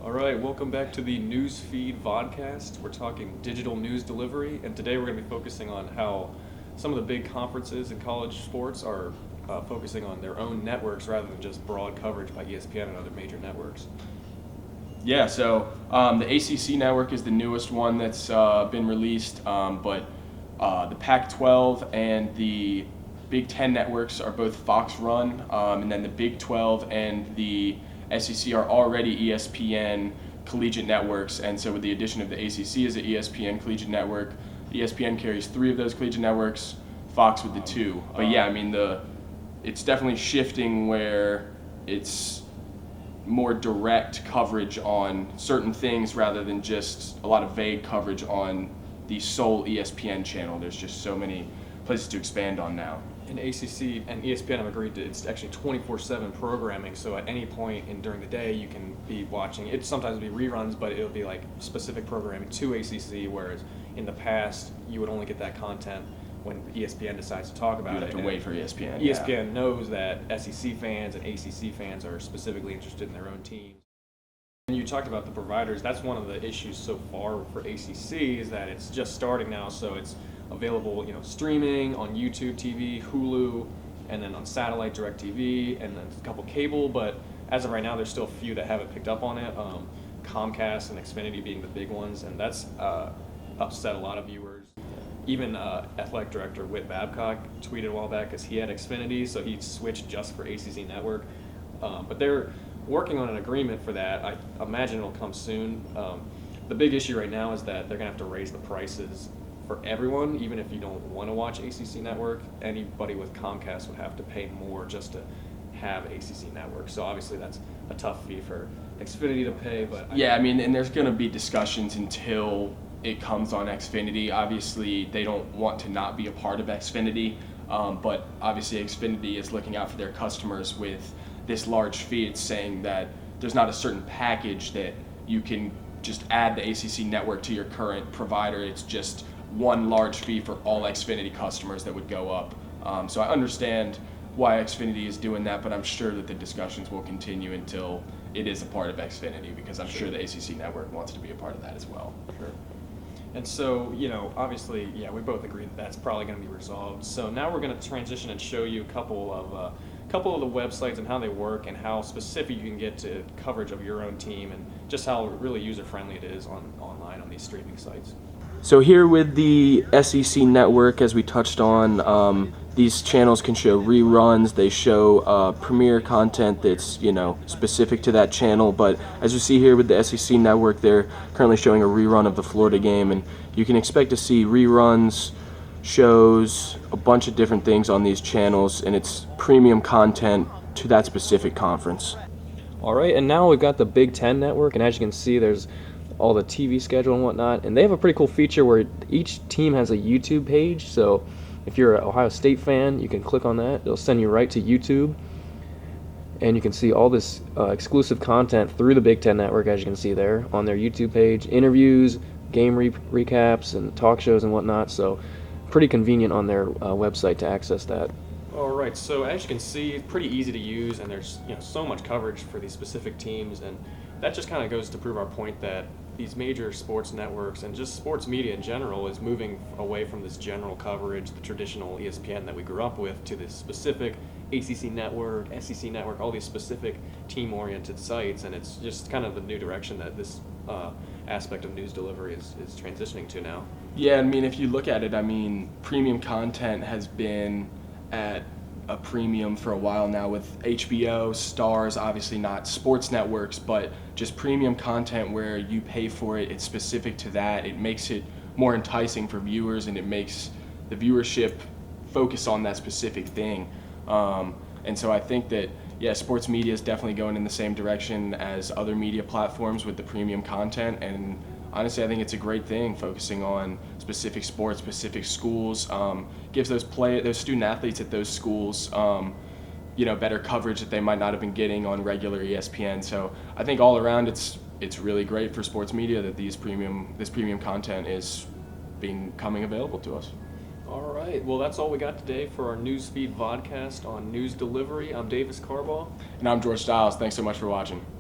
All right, welcome back to the Newsfeed Vodcast. We're talking digital news delivery, and today we're going to be focusing on how some of the big conferences in college sports are focusing on their own networks rather than just broad coverage by ESPN and other major networks. Yeah, so the ACC network is the newest one that's been released, but the Pac-12 and the Big Ten networks are both Fox-run, and then the Big 12 and the SEC are already ESPN collegiate networks, and so with the addition of the ACC as an ESPN collegiate network, ESPN carries 3 of those collegiate networks, Fox with the 2. But yeah, I mean, it's definitely shifting where it's more direct coverage on certain things rather than just a lot of vague coverage on the sole ESPN channel. There's just so many places to expand on now. And ACC and ESPN have agreed that it's actually 24/7 programming, so at any point during the day you can be watching. It sometimes will be reruns, but it'll be like specific programming to ACC, whereas in the past you would only get that content when ESPN decides to talk about it. You have to wait for ESPN. ESPN knows that SEC fans and ACC fans are specifically interested in their own teams. And you talked about the providers. That's one of the issues so far for ACC is that it's just starting now, so it's available, streaming on YouTube TV, Hulu, and then on satellite DirecTV, and then a couple cable. But as of right now, there's still a few that haven't picked up on it. Comcast and Xfinity being the big ones, and that's upset a lot of viewers. Even athletic director Whit Babcock tweeted a while back because he had Xfinity, so he switched just for ACC Network. But they're working on an agreement for that. I imagine it'll come soon. The big issue right now is that they're going to have to raise the prices for everyone, even if you don't want to watch ACC Network. Anybody with Comcast would have to pay more just to have ACC Network. So obviously that's a tough fee for Xfinity to pay. But and there's going to be discussions until it comes on Xfinity. Obviously, they don't want to not be a part of Xfinity, but obviously Xfinity is looking out for their customers with this large fee. It's saying that there's not a certain package that you can just add the ACC Network to your current provider. It's just one large fee for all Xfinity customers that would go up. So I understand why Xfinity is doing that, but I'm sure that the discussions will continue until it is a part of Xfinity, because I'm sure the ACC Network wants to be a part of that as well. Sure. And so, obviously, we both agree that that's probably going to be resolved. So now we're going to transition and show you a couple of the websites and how they work and how specific you can get to coverage of your own team and just how really user-friendly it is online on these streaming sites. So here with the SEC network, as we touched on, these channels can show reruns. They show premiere content that's specific to that channel. But as you see here with the SEC network, they're currently showing a rerun of the Florida game, and you can expect to see reruns, shows, a bunch of different things on these channels, and it's premium content to that specific conference. All right, and now we've got the Big Ten network, and as you can see, there's all the TV schedule and whatnot, and they have a pretty cool feature where each team has a YouTube page. So if you're an Ohio State fan, you can click on that. It'll send you right to YouTube, and you can see all this exclusive content through the Big Ten network, as you can see there on their YouTube page, interviews, game recaps, and talk shows and whatnot. So pretty convenient on their website to access that. All right, so as you can see, it's pretty easy to use, and there's so much coverage for these specific teams, and that just kind of goes to prove our point that these major sports networks and just sports media in general is moving away from this general coverage, the traditional ESPN that we grew up with, to this specific ACC network, SEC network, all these specific team-oriented sites, and it's just kind of the new direction that this aspect of news delivery is transitioning to now. Yeah, I mean, if you look at it, premium content has been at a premium for a while now with HBO, Stars, obviously not sports networks, but just premium content where you pay for it, it's specific to that. It makes it more enticing for viewers, and it makes the viewership focus on that specific thing. And so I think that, sports media is definitely going in the same direction as other media platforms with the premium content, and honestly, I think it's a great thing, focusing on specific sports, specific schools. Gives those student athletes at those schools, better coverage that they might not have been getting on regular ESPN. So I think all around, it's really great for sports media that this premium content is becoming available to us. All right, well, that's all we got today for our Newsfeed Vodcast on news delivery. I'm Davis Carbaugh. And I'm George Stiles. Thanks so much for watching.